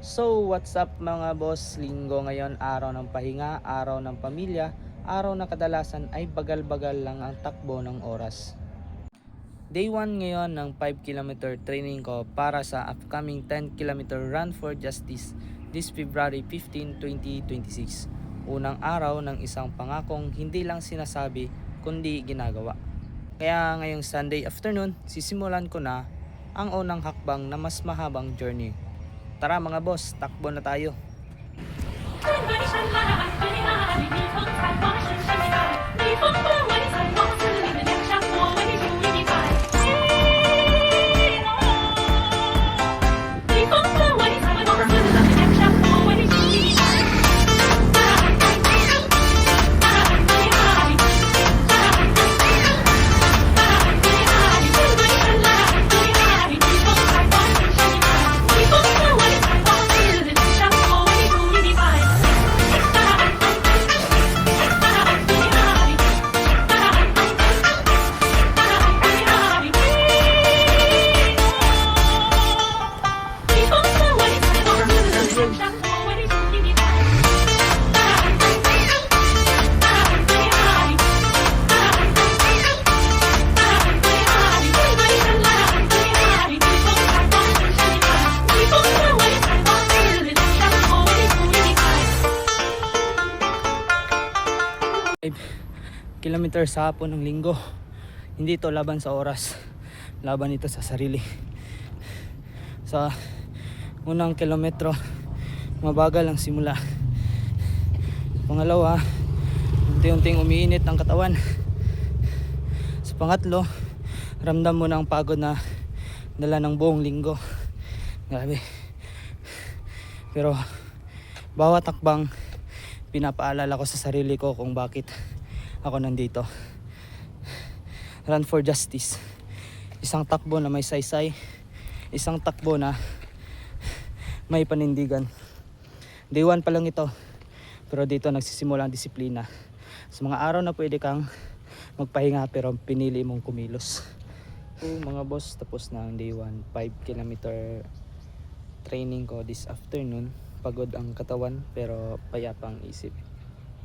So what's up mga boss, linggo ngayon, araw ng pahinga, araw ng pamilya, araw na kadalasan ay bagal-bagal lang ang takbo ng oras. Day 1 ngayon ng 5 km training ko para sa upcoming 10 km Run for Justice this February 15, 2026. Unang araw ng isang pangakong hindi lang sinasabi kundi ginagawa. Kaya ngayong Sunday afternoon, sisimulan ko na ang unang hakbang na mas mahabang journey. Tara mga boss, takbo na tayo. Kilometer sa hapon ng linggo. Hindi ito laban sa oras, laban ito sa sarili. Sa unang kilometro, mabagal ang simula. Pangalawa, unti-unting umiinit ang katawan. Sa pangatlo, ramdam mo na ang pagod na dala ng buong linggo. Grabe. Pero bawat takbang, pinapaalala ko sa sarili ko kung bakit ako nandito. Run for Justice. Isang takbo na may saysay. Isang takbo na may panindigan. Day 1 pa lang ito. Pero dito nagsisimula ang disiplina. Sa mga araw na pwede kang magpahinga pero pinili mong kumilos. So mga boss, tapos na ang day 1. 5 km training ko this afternoon. Pagod ang katawan pero payapa ang isip.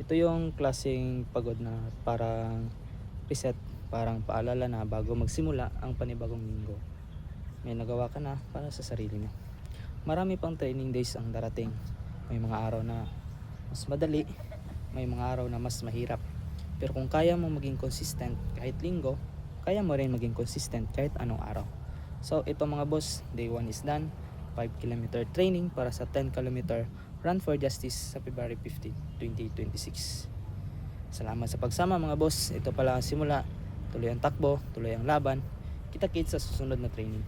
Ito yung klaseng pagod na parang reset, parang paalala na bago magsimula ang panibagong linggo. May nagawa ka na para sa sarili mo. Marami pang training days ang darating. May mga araw na mas madali, may mga araw na mas mahirap. Pero kung kaya mo maging consistent kahit linggo, kaya mo rin maging consistent kahit anong araw. So ito mga boss, day 1 is done. 5 km training para sa 10 km Run for Justice sa February 15, 2026. Salamat sa pagsama mga boss. Ito pala ang simula. Tuloy ang takbo, tuloy ang laban. Kita-kits sa susunod na training.